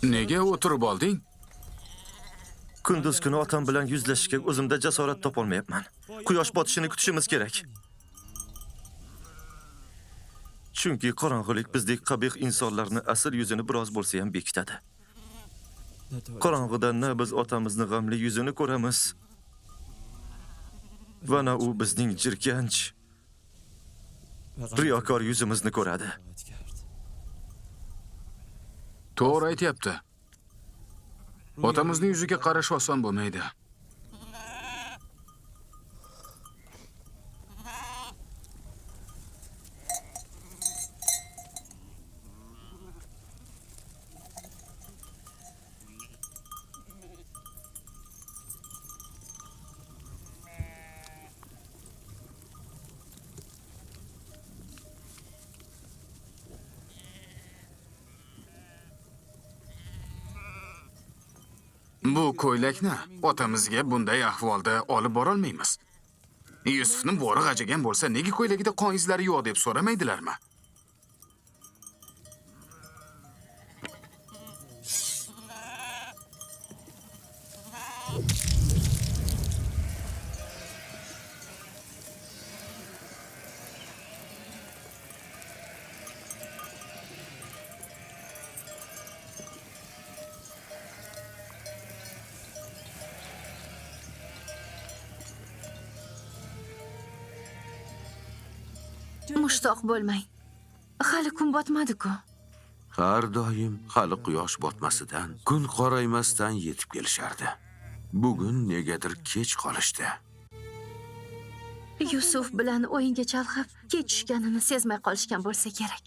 Nega o'tirib olding? Kunduz kuni otam bilan yuzlashishga o'zimda jasorat topolmayapman. Quyosh botishini kutishimiz kerak. Chunki qorong'ilik bizdek qabih insonlarni asl yuzini biroz bo'lsa ham bekitadi. Qorong'ida na biz otamizni g'amli yuzini ko'ramiz, va na u bizning jirkanch, riyokor yuzimizni ko'radi. To'g'ri aytayapti. Otamizning yuziga qarash oson bo'lmaydi. Bu ko'ylakni otamizga bunday ahvolda olib bora olmaymiz. Yusufni bo'ri g'ajagan bo'lsa, nega ko'ylagida qon izlari yo'q deb so'ramaydilarmi? Mushtoq bo'lmang. Hali kun botmadi-ku. Har doim hali quyosh botmasidan, kun qoraymasdan yetib kelishardi. Bugun negadir kech qolishdi. Yusuf bilan o'yinga chalg'ib, kech tushganini sezmay qolishgan bo'lsa kerak.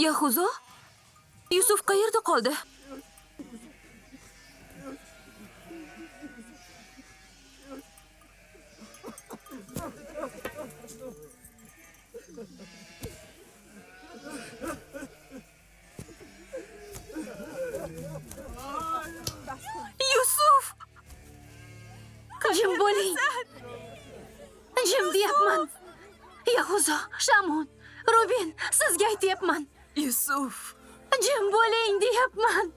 Yahuzo? Yusuf qayerda qoldi? Yusuf! Jim bo'ling. Jim deyapman. Yahuzo, Shamun, Rubin, sizga aytyapman. Yusuf! Jim bo'ling deyapman.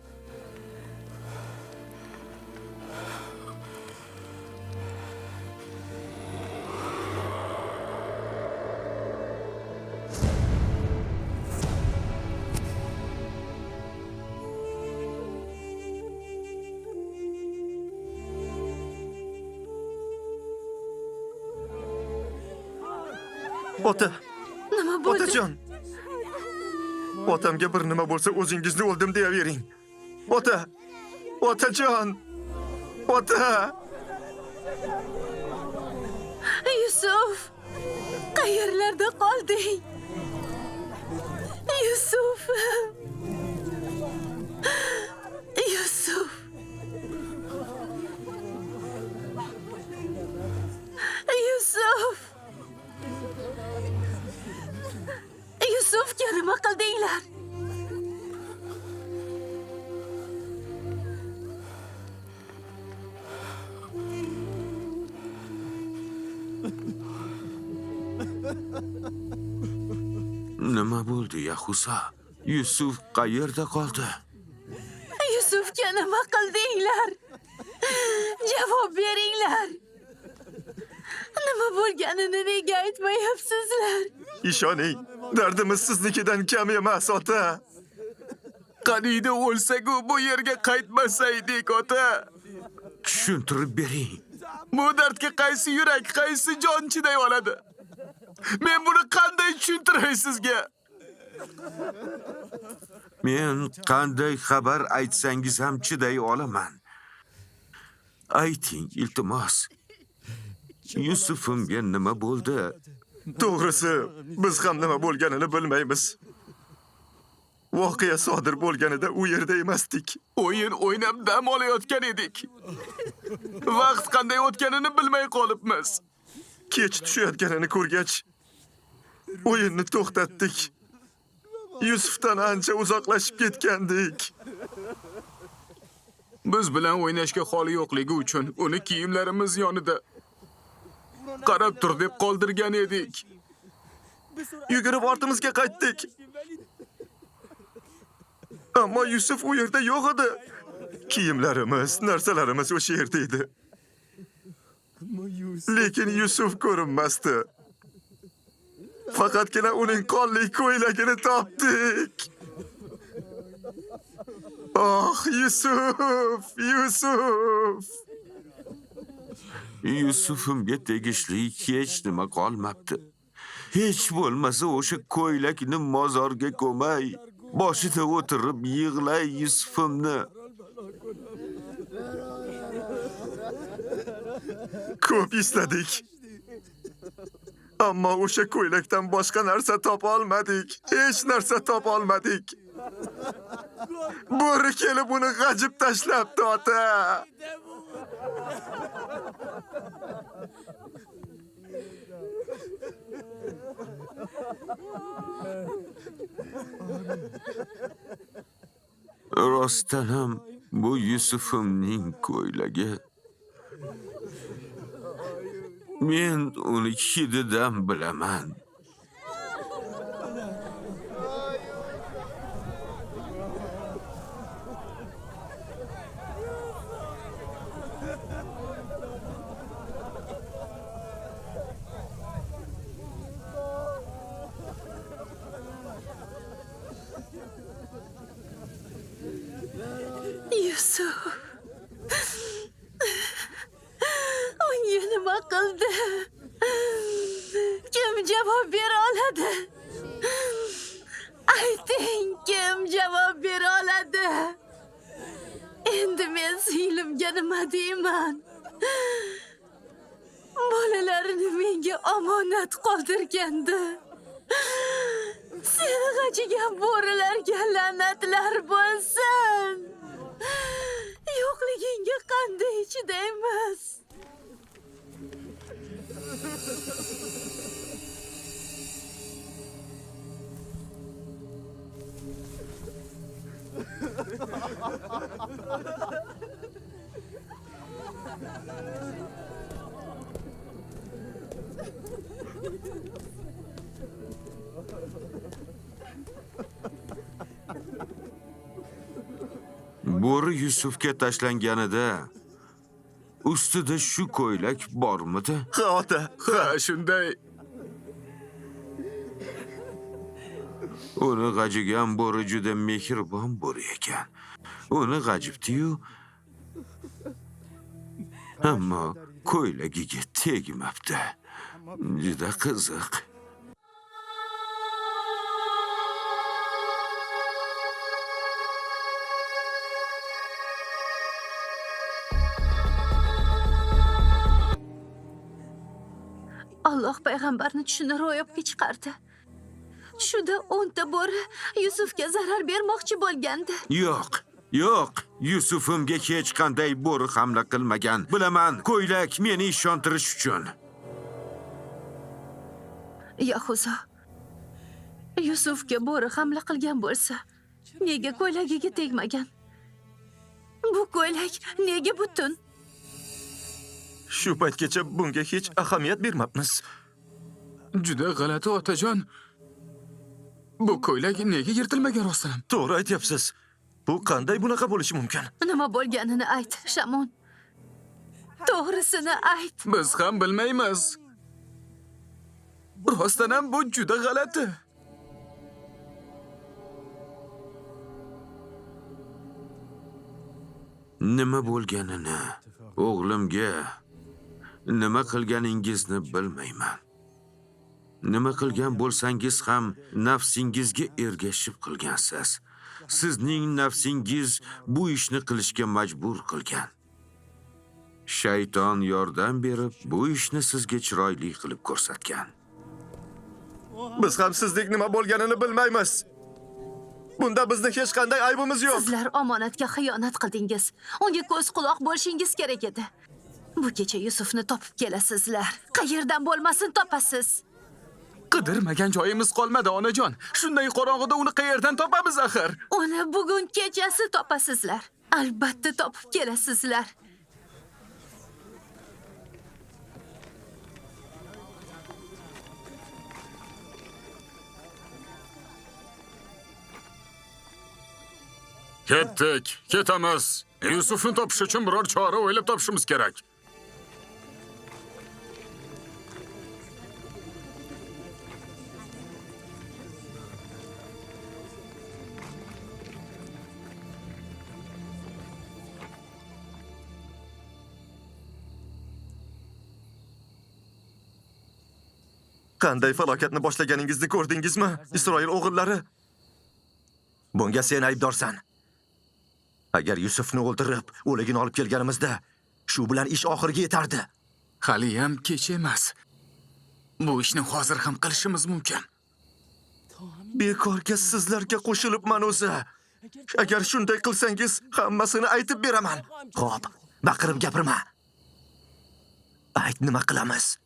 Ota! Nima bo'ldi? Otajon! Otamga bir nima bo'lsa o'zingizni o'ldim deyavering. Ota! Otajon! Ota! Yusuf! Qayerlarda qolding? Yusuf! Yusufga nima qildinglar? Nima bo'ldi, Yahusa? Yusuf qayerda qoldi? Yusufga nima qildinglar? Javob beringlar. Nima bo'lganini nega aytmayapsizlar? Ishoning, dardimiz siznikidan kam emas, ota. Qaniydi o'lsak-u bu yerga qaytmasaydik, ota. Tushuntirib bering. Bu dardga qaysi yurak, qaysi jon chiday oladi? Men buni qanday tushuntiray sizga? Men qanday xabar aytsangiz ham chiday olaman. Ayting, iltimos. Yusufimga nima bo'ldi? To'g'risi, biz ham nima bo'lganini bilmaymiz. Voqea sodir bo'lganida u yerda emasdik. O'yin o'ynab dam olayotgan edik. Vaqt qanday o'tganini bilmay qolibmiz. Kech tushayotganini ko'rgach, o'yinni to'xtatdik. Yusufdan ancha uzoqlashib ketgandik. Biz bilan o'ynashga holi yo'qligi uchun uni kiyimlarimiz yonida qarab tur deb qoldirgan edik. Yugurib ortimizga qaytdik. Ammo Yusuf u yerda yo'q edi. Kiyimlarimiz, narsalarimiz o'sha yerda edi. Lekin Yusuf ko'rinmasdi. Faqatgina uning qonli ko'ylagini topdik. Oh, Yusuf, Yusuf. Yusufimga tegishli hech nima qolmabdi. Hech bo'lmasa o'sha ko'ylakni mozorga ko'may, boshida o'tirib yig'lay Yusufimni. Ko'p istadik. Ammo o'sha ko'ylakdan boshqa narsa topa olmadik. Hech narsa topa olmadik. Bo'ri kelib uni g'ajib tashlabdi, ota. Rostdan ham bu Yusufimning ko'ylagi. Men uni hididan bilaman. Yusuf. Unga nima qildi? Kim javob bera oladi? Ayting, kim javob bera oladi? Endi men singlimga nima deyman? Bolalarini menga omonat qoldirgandi. Seni g'ajigan bo'rilarga la'natlar bo'lsin. Yo'qligingga qanday chidaymiz? Bo'ri Yusufga tashlanganida ustida shu ko'ylak bormidi? Ha, ota. Ha, shunday. Uni g'ajigan bo'ri juda mehribon bo'ri ekan. Uni g'ajibdi-yu, ammo ko'ylagiga tegmabdi. Juda qiziq. Alloh payg'ambarni tushini ro'yobga chiqardi. Tushida 10 ta bo'ri Yusufga zarar bermoqchi bo'lgandi. Yo'q, yo'q. Yusufimga hech qanday bo'ri hamla qilmagan. Bilaman, ko'ylak meni ishontirish uchun. Yahuzo, Yusufga bo'ri hamla qilgan bo'lsa, nega ko'ylagiga tegmagan? Bu ko'ylak nega butun? Shu paytgacha bunga hech ahamiyat bermabmiz. Juda g'alati otajon. Bu ko'ylak nega yirtilmagan rostdan? To'g'ri aytyapsiz. Bu qanday bunaqa bo'lishi mumkin? Nima bo'lganini ayt, Shamon. To'g'risini ayt. Biz ham bilmaymiz. Rostdan ham bu juda g'alati. Nima bo'lganini, o'g'limga nima qilganingizni bilmayman. Nima qilgan bo'lsangiz ham nafsingizga ergashib qilgansiz. Sizning nafsingiz bu ishni qilishga majbur qilgan. Shayton yordam berib, bu ishni sizga chiroyli qilib ko'rsatgan. Biz ham sizning nima bo'lganini bilmaymiz. Bunda bizning hech qanday aybimiz yo'q. Sizlar omonatga xiyonat qildingiz. Unga ko'z quloq bo'lishingiz kerak edi. Bu kecha Yusufni topib kelasizlar. Qayerdan bo'lmasin topasiz. Qidirmagan joyimiz qolmadi, onajon. Shunday qorong'ida uni qayerdan topamiz axir? Uni bugun kechasi topasizlar. Albatta topib kelasizlar. Ketdik, ketamiz. Yusufni topish uchun biror chora o'ylab topishimiz kerak. Qanday falokatni boshlaganingizni ko'rdingizmi, Isroil o'g'illari? Bunga sen aybdorsan. Agar Yusufni o'ldirib, o'ligini olib kelganimizda, shu bilan ish oxiriga yetardi. Hali ham kech emas. Bu ishni hozir ham qilishimiz mumkin. Bekorga sizlarga qo'shilibman o'zi. Agar shunday qilsangiz, hammasini aytib beraman. Xo'p, baqirib gapirma. Ayt, nima qilamiz?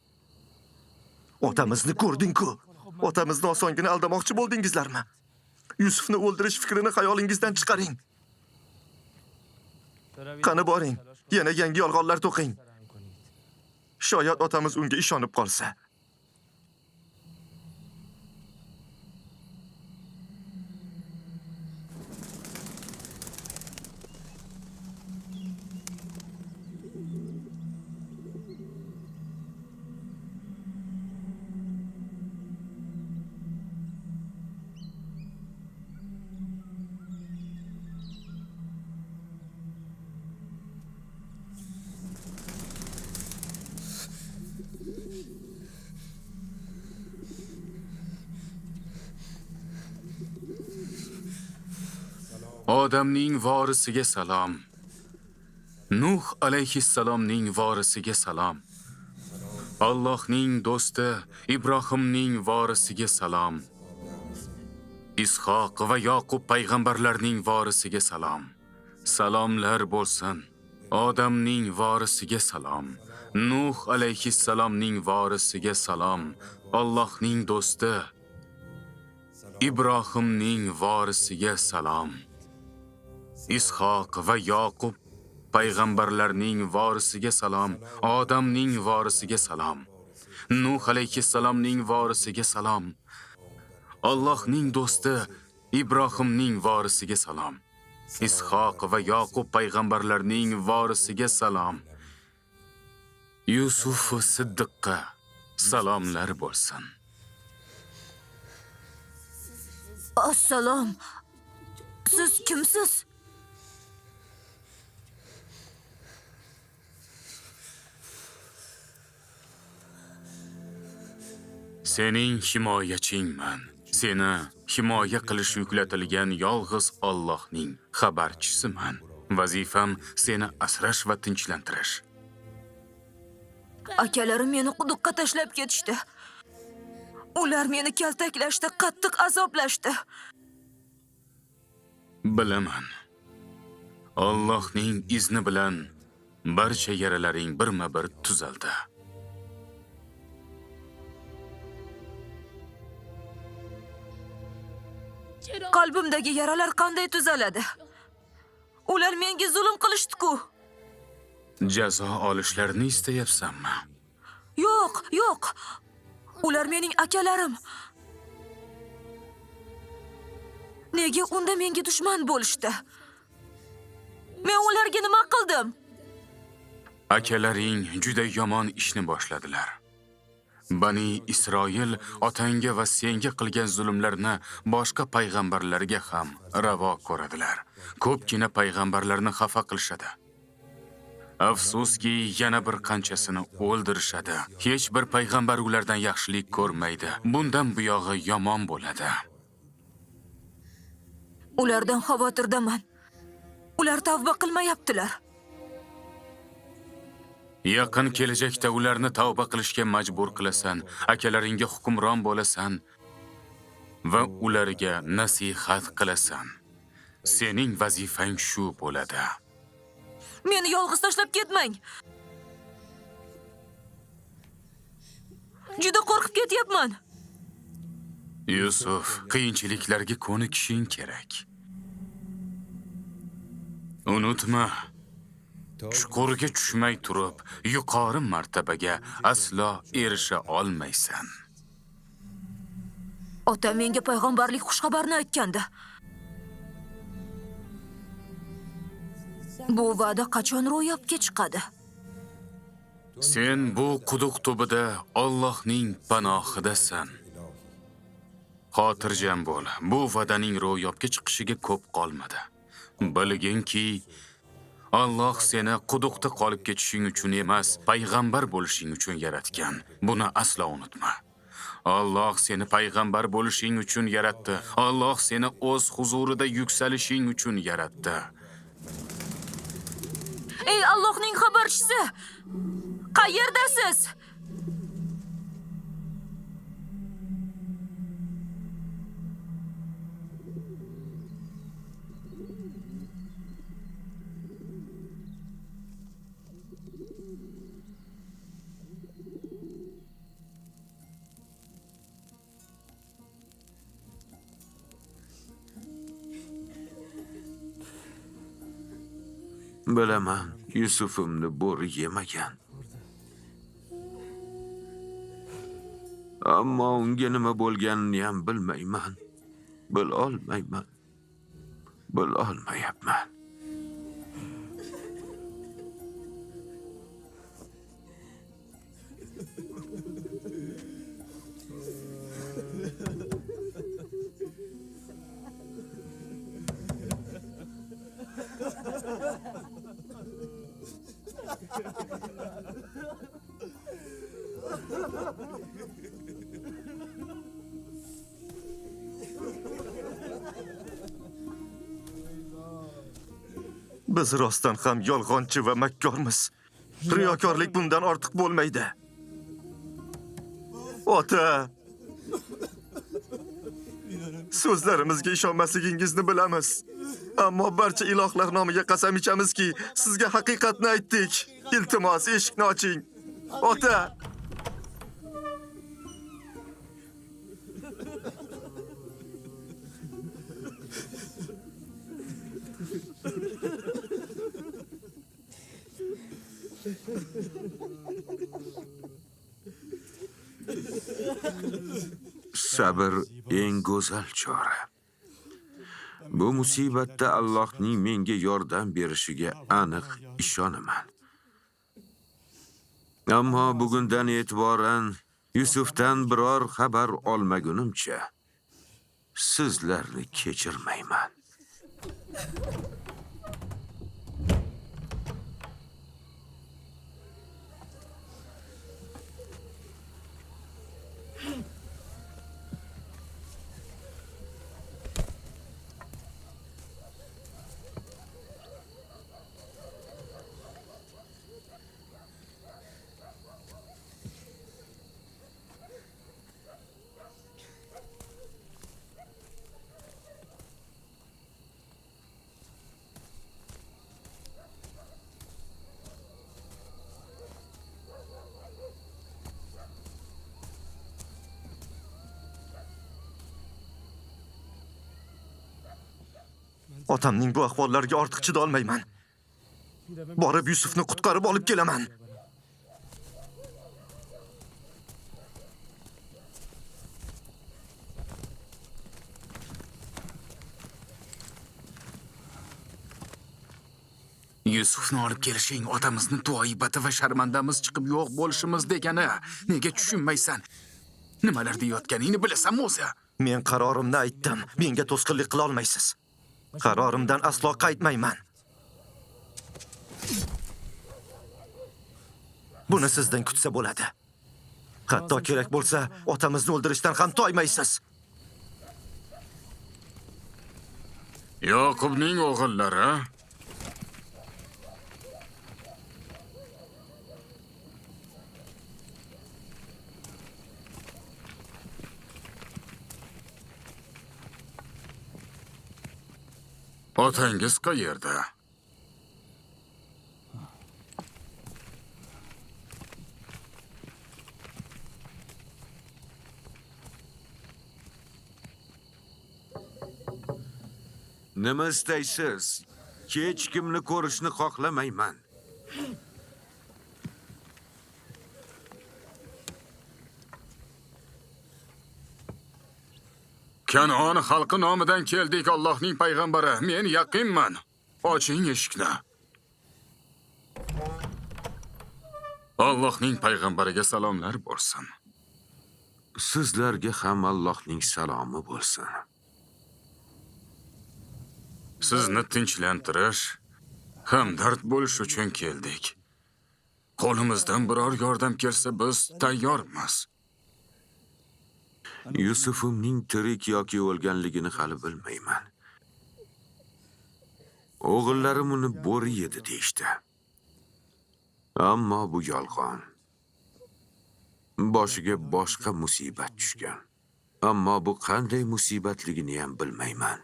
Otamizni ko'rding-ku. Otamizni osongina aldamoqchi bo'ldingizlarmi? Yusufni o'ldirish fikrini xayolingizdan chiqaring. Qani boring, yana yangi yolg'onlar to'qing. Shoyat otamiz unga ishonib qolsa. Odamning vorisiga salom. Nuh alayhissalomning vorisiga salom. Allohning do'sti Ibrohimning vorisiga salom. Ishoq va Yoqub payg'ambarlarning vorisiga salom. Salomlar bo'lsin. Odamning vorisiga salom. Nuh alayhissalomning vorisiga salom. Allohning do'sti Ibrohimning vorisiga salom. Ishoq va Yoqub payg'ambarlarning vorisiga salom. Odamning vorisiga salom. Nuh alayhissalomning vorisiga salom. Allohning do'sti Ibrohimning vorisiga salom. Ishoq va Yoqub payg'ambarlarning vorisiga salom. Yusuf Siddiqqa salomlar bo'lsin. Assalom. Siz kimsiz? Sening himoyachingman. Seni himoya qilish yuklatilgan yolg'iz Allohning xabarchisiman. Vazifam seni asrash va tinchlantirish. Akalarim meni quduqqa tashlab ketishdi. Ular meni kaltaklashdi, qattiq azoblashdi. Bilaman. Allohning izni bilan barcha yaralaring birma-bir tuzaldi. Qalbimdagi yaralar qanday tuzaladi? Ular menga zulm qilishdi-ku. Jazo olishlarini istayapsanmi? Yo'q. Ular mening akalarim. Nega unda menga dushman bo'lishdi? Men ularga nima qildim? Akalaring juda yomon ishni boshladilar. Bani Isroil otangga va senga qilgan zulmlarni boshqa payg'ambarlarga ham ravo ko'radilar. Ko'pgina payg'ambarlarni xafa qilishadi. Afsuski, yana bir qanchasini o'ldirishadi. Hech bir payg'ambar ulardan yaxshilik ko'rmaydi. Bundan buyog'i yomon bo'ladi. Ulardan xavotirdaman. Ular tavba qilmayaptilar. Yaqin kelajakda ularni tavba qilishga majbur qilasan, akalaringga hukmron bo'lasan va ularga nasihat qilasan. Sening vazifang shu bo'ladi. Meni yolg'iz tashlab ketmang. Juda qo'rqib ketyapman. Yusuf, qiyinchiliklarga ko'nikishing kerak. Unutma, chuqurga tushmay turib, yuqori martabaga aslo erisha olmaysan. Otam menga payg'ambarlik xushxabarni aytgandi. Bu va'da qachon ro'yobga chiqadi? Sen bu quduq tubida Allohning panohidasan. Xotirjam bo'l. Bu va'daning ro'yobga chiqishiga ko'p qolmadi. Bilginki, Alloh seni quduqda qolib ketishing uchun emas, payg'ambar bo'lishing uchun yaratgan. Buni aslo unutma. Alloh seni payg'ambar bo'lishing uchun yaratdi. Alloh seni o'z huzurida yuksalishing uchun yaratdi. Ey Allohning xabarchisi! Qayerdasiz? Bilaman, Yusufimni bo'ri yemagan. Ammo unga nima bo'lganini ham bilmayman. Bilolmayapman. Biz rostdan ham yolg'onchi va makkormiz. Riyokorlik bundan ortiq bo'lmaydi. Ota! So'zlarimizga ishonmasligingizni bilamiz. Ammo barcha ilohlar nomiga qasam ichamizki, sizga haqiqatni aytdik. Iltimos, eshikni oching. Ota! Sabr eng go'zal chora. Bu musibatda Allohning menga yordam berishiga aniq ishonaman. Ammo bugundan e'tiboran Yusufdan biror xabar olmagunimcha sizlarni kechirmayman. Otamning bu ahvollariga ortiq chidolmayman. Borib Yusufni qutqarib olib kelaman. Yusufni olib kelishing otamizni tuoibati va sharmandamiz chiqib yo'q bo'lishimiz degani. Nega tushunmaysan? Nimalar deyotganingni bilasanmi o'zi? Men qarorimni aytdim. Menga to'sqinlik qila olmaysiz. Qarorimdan aslo qaytmayman. Buni sizdan kutsa bo'ladi. Hatto kerak bo'lsa, otamizni o'ldirishdan ham toymaysiz. Yoqubning o'g'illari otangiz qayerda? Nima istaysiz? Hech kimni ko'rishni xohlamayman. Kanon xalqi nomidan keldik, Allohning payg'ambari. Men yaqinman. Oching eshikni. Allohning payg'ambariga salomlar bo'lsin. Sizlarga ham Allohning salomi bo'lsin. Sizni tinchlantirish, hamdard bo'lish uchun keldik. Qo'limizdan biror yordam kelsa biz tayyormiz. Yusufimning tirik yoki o'lganligini hali bilmayman. O'g'illarim uni bo'ri yedi deyishdi. Ammo bu yolg'on. Boshiga boshqa musibat tushgan. Ammo bu qanday musibatligini ham bilmayman.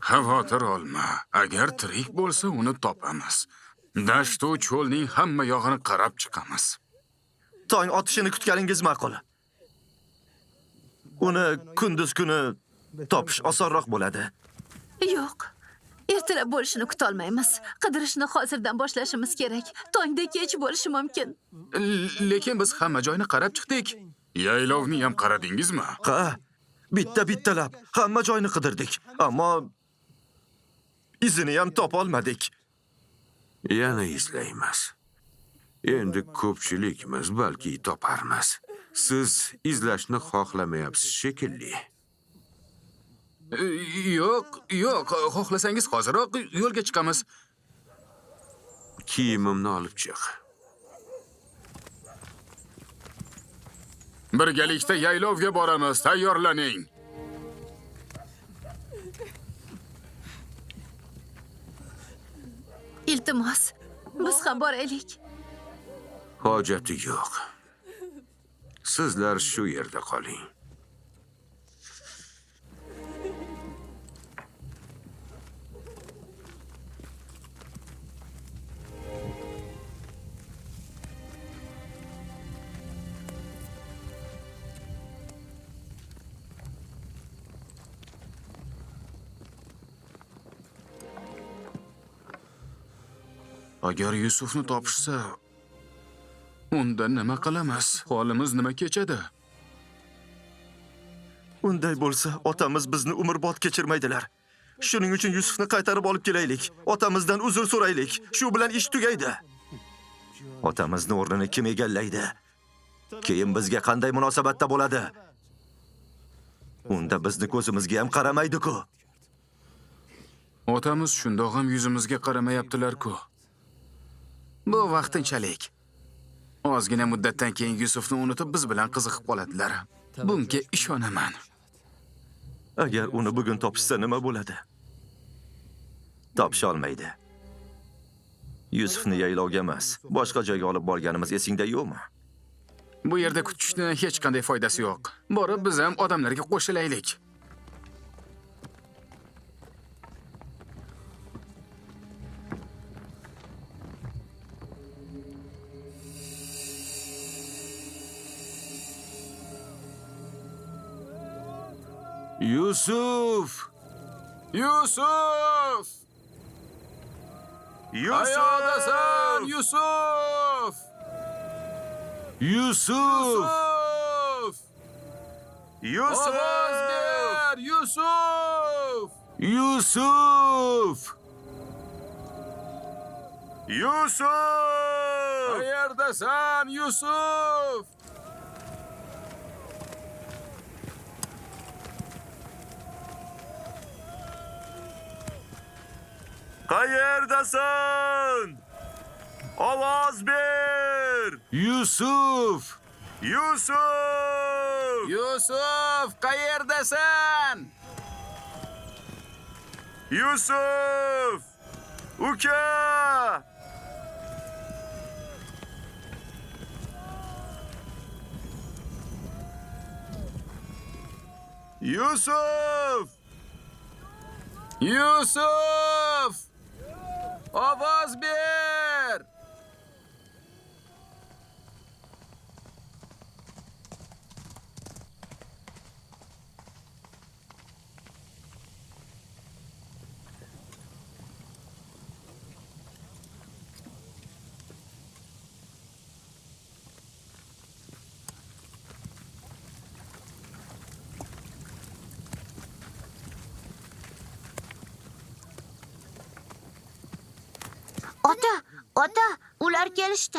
Xavotir olma. Agar tirik bo'lsa, uni topamiz. Dasht va cho'lning hamma yog'ini qarab chiqamiz. Tong otishini kutganingiz ma'qul. Uni kunduz kuni topish osonroq bo'ladi. Yo'q. Ertalab bo'lishini kutolmaymiz. Qidirishni hozirdan boshlashimiz kerak. Tongda kech bo'lishi mumkin. Lekin biz hamma joyni qarab chiqdik. Yaylovni ham qaradingizmi? Ha, bittalab hamma joyni qidirdik, ammo izini ham topa olmadik. Yana izlaymiz. Endi ko'pchilikmiz balki toparmiz. Siz izlashni xohlamayapsiz shekilli. Yo'q, xohlasangiz hoziroq yo'lga chiqamiz. Kiyimimni olib chiq. Birgalikda yaylovga boramiz. Tayyorlaning. Iltimos, biz ham boraylik. Hojati yo'q. Sizlar shu yerda qoling. Agar Yusufni topishsa, unda nima qilamiz? Holimiz nima kechadi? Unday bo'lsa, otamiz bizni umrbod kechirmaydilar. Shuning uchun Yusufni qaytarib olib kelaylik. Otamizdan uzr so'raylik. Shu bilan ish tugaydi. Otamizni o'rnini kim egallaydi? Keyin bizga qanday munosabatda bo'ladi? Unda bizni ko'zimizga ham qaramaydi-ku. Otamiz shundoq ham yuzimizga qaramayaptilar-ku. Bu vaqtinchalik. Ozgina muddatdan keyin Yusufni unutib biz bilan qiziqib qoladilar. Bunga ishonaman. Agar uni bugun topishsa nima bo'ladi? Topisha olmaydi. Yusufni yaylovga emas, boshqa joyga olib borganimiz esingda yo'qmi? Bu yerda kutishni hech qanday foydasi yo'q. Borib biz ham odamlarga qo'shilaylik. Yusuf! Yusuf! Qayoqdasan, Yusuf? Yusuf! Yusuf! Ovoz ber, Yusuf! Yusuf! Yusuf! Qayerdasan, Yusuf? Qayerdasan? Ovoz ber! Yusuf! Yusuf! Yusuf, qayerdasan? Yusuf! Uka! Yusuf! Yusuf! Ovoz ber! Ota, ular kelishdi.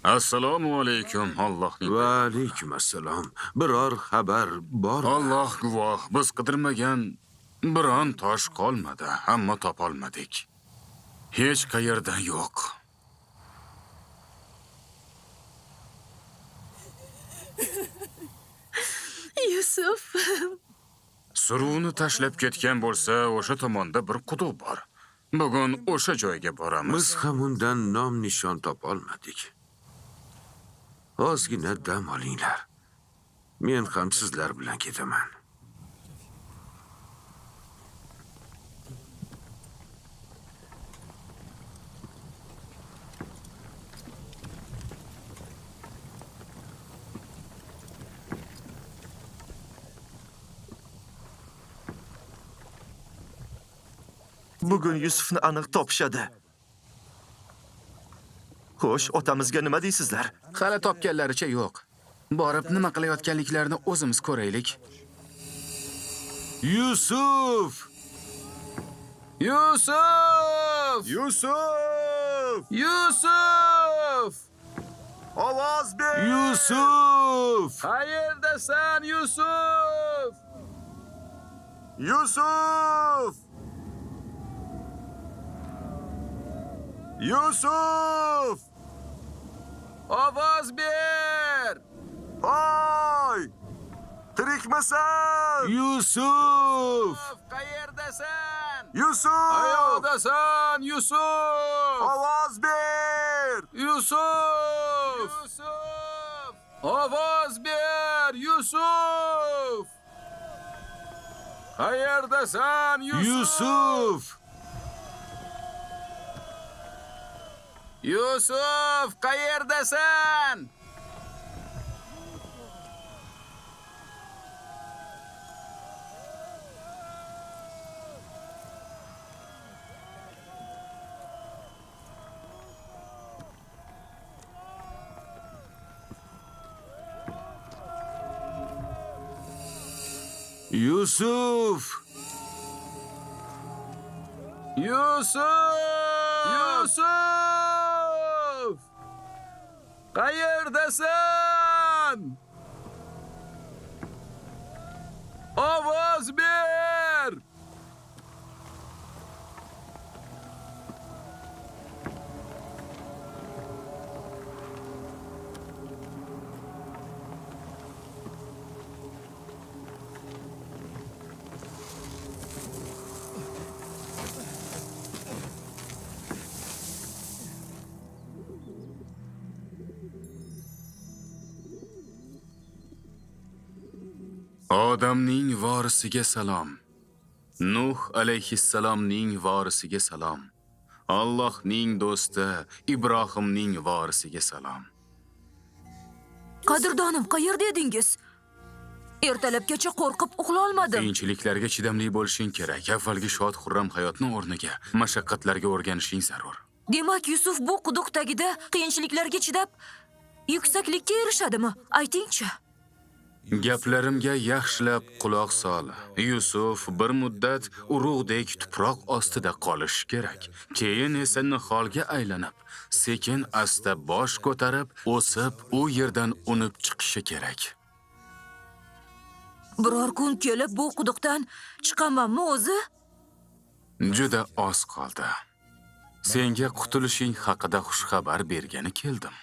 Assalomu alaykum, Allohning. Va alaykum assalom. Biror xabar bormi? Alloh guvoh, biz qidirmagan biron tosh qolmadi, ammo topolmadik. Hech qayerda yo'q. Yusuf. Suruvni tashlab ketgan bo'lsa, o'sha tomonda bir quduq bor. Bugun o'sha joyga boramiz. Biz ham undan nom nishon topolmadik. Ozgina dam olinglar. Men ham sizlar bilan ketaman. Bugun Yusufni aniq topishadi. Xo'sh, otamizga nima deysizlar? Hali topganlaricha yo'q. Borib nima qilayotganliklarini o'zimiz ko'raylik. Yusuf! Yusuf! Yusuf! Yusuf! Ovoz ber! Yusuf! Qayerdasan, Yusuf? Yusuf! Yusuf! Ovoz ber! Oy! Tirikmisan? Yusuf! Qayerdasan? Yusuf! Qayoqdasan, Yusuf? Ovoz ber! Yusuf! Yusuf! Ovoz ber, Yusuf! Qayerdasan, Yusuf? Yusuf! Yusuf, qayerdasan? Yusuf! Yusuf! Yusuf! Qayerdasan? Ovoz ber! Odamning vorisiga salom. Nuh alayhissalomning vorisiga salom. Allohning do'sti Ibrohimning vorisiga salom. Qadrdonim, qayerda edingiz? Ertalabgacha qo'rqib uxla olmadim. Qiyinchiliklarga chidamli bo'lishing kerak. Avvalgi shod xurram hayotni o'rniga mashaqqatlarga o'rganishing zarur. Demak, Yusuf bu quduq tagida qiyinchiliklarga chidab yuksaklikka erishadimi? Ayting-chi. Gaplarimga yaxshilab quloq sol. Yusuf bir muddat urug'dek tuproq ostida qolishi kerak. Keyin esa niholga aylanib, sekin asta bosh ko'tarib, o'sib, u yerdan unib chiqishi kerak. Biror kun kelib bu quduqdan chiqamanmi o'zi? Juda oz qoldi. Senga qutulishing haqida xushxabar bergani keldim.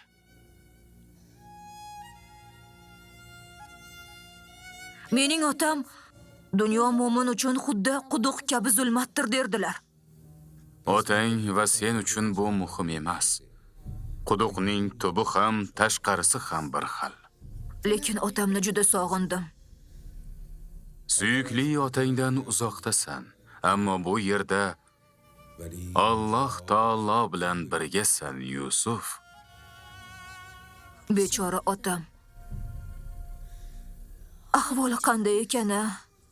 Mening otam dunyo mo'min uchun xuddi quduq kabi zulmatdir derdilar. Otang va sen uchun bu muhim emas. Quduqning tubi ham, tashqarisi ham bir xil. Lekin otamni juda sog'indim. Suyukli otangdan uzoqdasan, ammo bu yerda Alloh taolo bilan birgasan, Yusuf. Bechora otam. Ahvoli qanday ekan-a?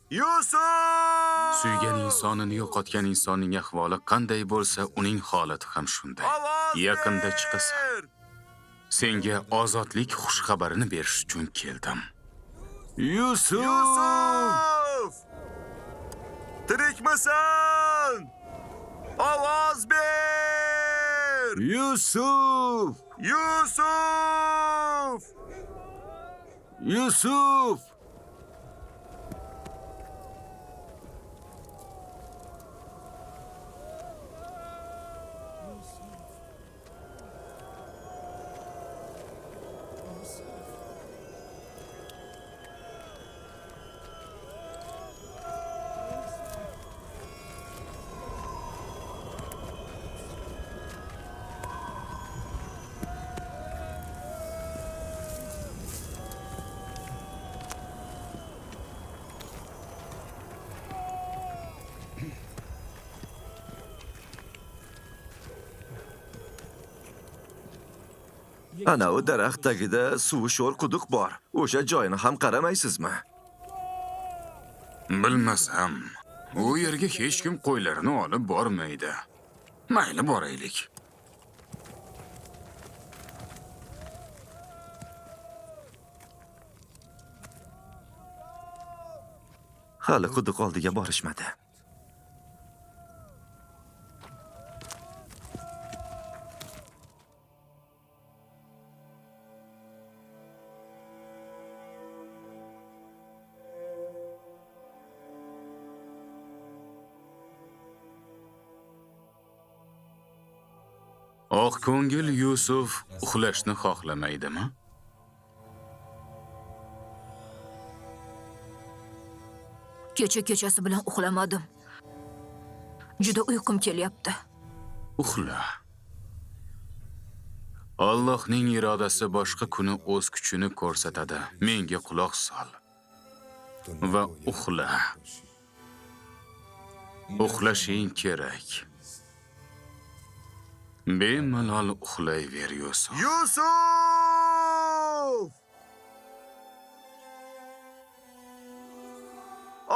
Yusuf! Suygan insonini yo'qotgan insonning ahvoli qanday bo'lsa, uning holati ham shunday. Yaqinda chiqasan. Senga ozodlik xushxabarini berish uchun keldim. Yusuf! Tirikmisan? Ovoz ber! Yusuf! Yusuf! Yusuf! Ana o daraxt tagida suvi sho'r quduq bor. O'sha joyini ham qaramaysizmi? Bilmasam, u yerga hech kim qo'ylarini olib bormaydi. Mayli boraylik. Hali quduq oldiga borishmadi. Oq ko'ngil Yusuf uxlashni xohlamaydimi? Kechasi bilan uxlamadim. Juda uyqum kelyapti. Uxla. Allohning irodasi boshqa kuni o'z kuchini ko'rsatadi. Menga quloq sol va uxla. Uxlashing kerak. Bemalol uxlayver, Yusuf. Yusuf!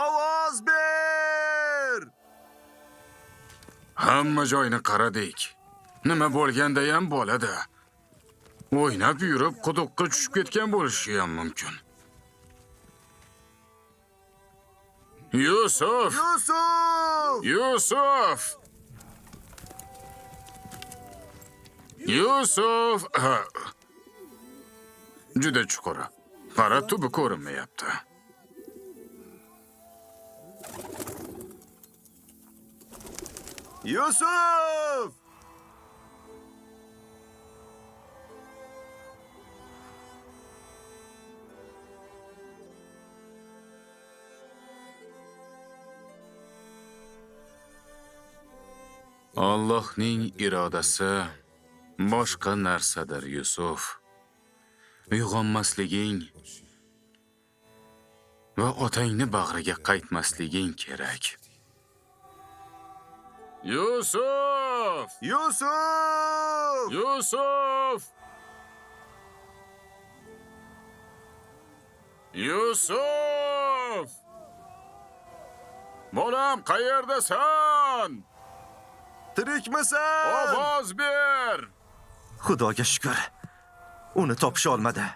Ovoz ber! Hamma joyni qaradik. Nima bo'lganda ham bo'ladi. O'ynab yurib quduqqa tushib ketgan bo'lishi ham mumkin. Yusuf! Yusuf! Yusuf! Yusuf! Juda chuqur. Qara, tubi ko'rinmayapti. Yusuf! Allohning irodasi boshqa narsadir, Yusuf. Uyg'onmasliging va otangni bag'riga qaytmasliging kerak. Yusuf! Yusuf! Yusuf! Yusuf! Bolam, qayerdasan? Tirikmisan? Ovoz ber! Xudoga shukr. Uni topisha olmadi.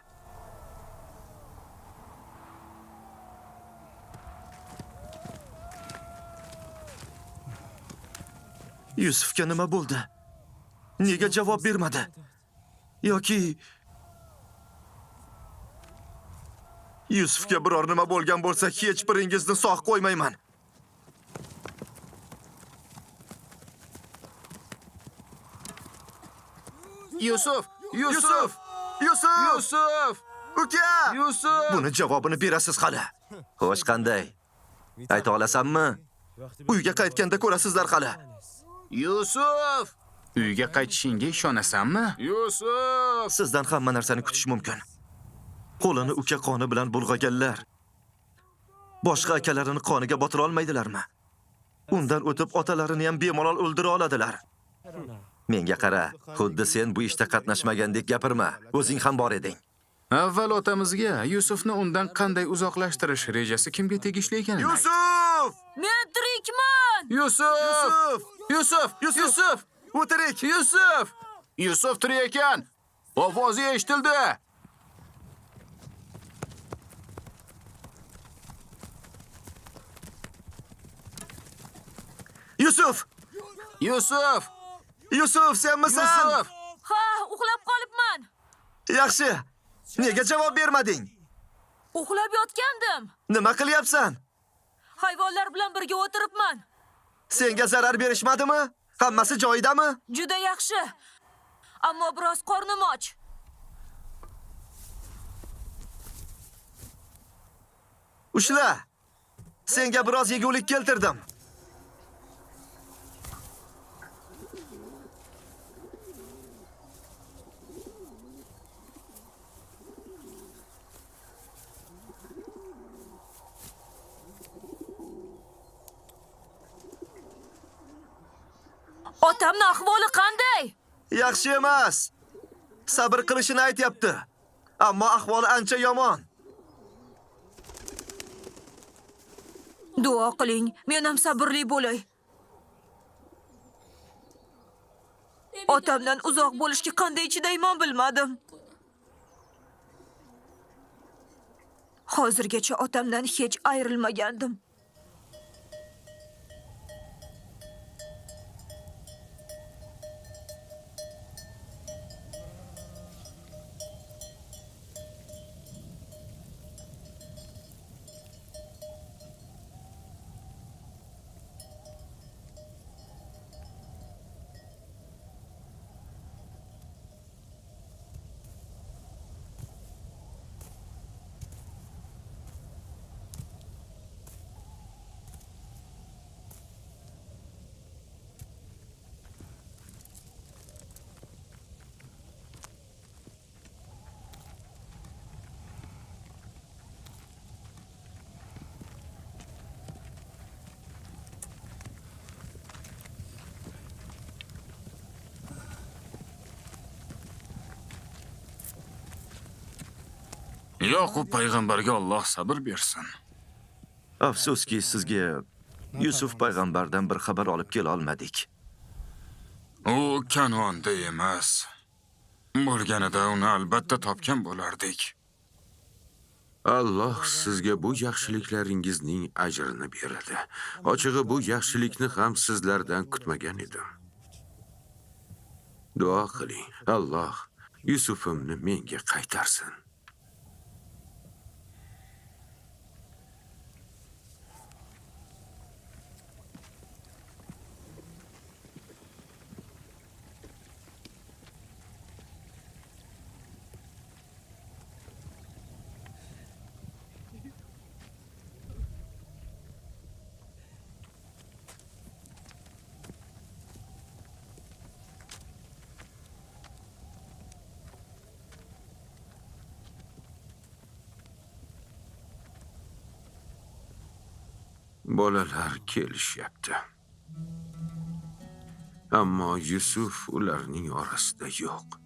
Yusufga nima bo'ldi? Nega javob bermadi? Yoki Yusufga biror nima bo'lgan bo'lsa, hech biringizni sog' qo'ymayman. Yusuf! Yusuf! Yusuf! Yusuf! Uka! Yusuf! Buni javobini berasiz hali. Xo'sh, qanday? Ayta olasanmi? Uyga qaytganda ko'rasizlar hali. Yusuf! Uyga qaytishingga ishonasanmi? Yusuf! Sizdan hamma narsani kutish mumkin. Qo'lini uka qoni bilan bulg'aganlar boshqa akalarini qoniga botira olmaydilarmi? Undan o'tib otalarini ham bemalol o'ldira oladilar. Menga qara, xuddi sen bu ishda qatnashmagandek gapirma. O'zing ham bor eding. Avval otamizga Yusufni undan qanday uzoqlashtirish rejasi kimga tegishli ekanini ayt. Yusuf! Men tirikman! Yusuf! Yusuf! Yusuf! U tirik! Yusuf! Yusuf tirik ekan. Ovozi eshitildi. Yusuf! Yusuf! Yusuf, senmisan? Yusuf! Ha, uxlab qolibman. Yaxshi. Nega javob bermading? Uxlab yotgandim. Nima qilyapsan? Hayvonlar bilan birga o'tiribman. Senga zarar berishmadimi? Hammasi joyidami? Juda yaxshi. Ammo biroz qornim och. Ushla. Senga biroz yegulik keltirdim. Otamning ahvoli qanday? Yaxshi emas. Sabr qilishini aytyapti. Ammo ahvoli ancha yomon. Duo qiling, men ham sabrli bo'lay. Otamdan uzoq bo'lishga qanday chidayman bilmadim. Hozirgacha otamdan hech ayrilmagandim. Yoqub payg'ambarga Alloh sabr bersin. Afsuski sizga Yusuf payg'ambardan bir xabar olib kela olmadik. U Kanonda emas. Bo'lganida uni albatta topgan bo'lardik. Alloh sizga bu yaxshiliklaringizning ajrini beradi. Ochig'i bu yaxshilikni ham sizlardan kutmagan edim. Duo qiling. Alloh Yusufimni menga qaytarsin. Bolalar kelishyapti. Ammo Yusuf ularning orasida yo'q.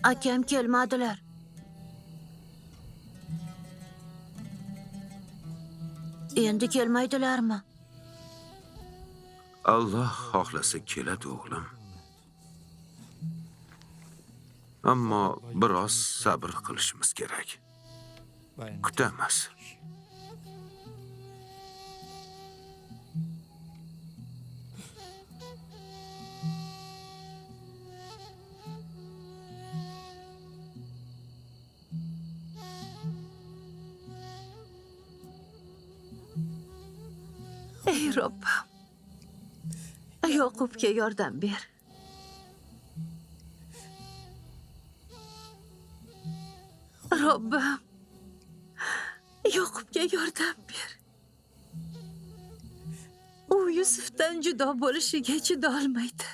Akam kelmadilar. Endi kelmaydilarmi? Alloh xohlasa keladi o'g'lim. Ammo biroz sabr qilishimiz kerak. Kutamiz. Ey Robbim. Yoqubga yordam ber. Robbim. Yoqubga yordam ber. U Yusufdan judo bo'lishiga chidolmaydi.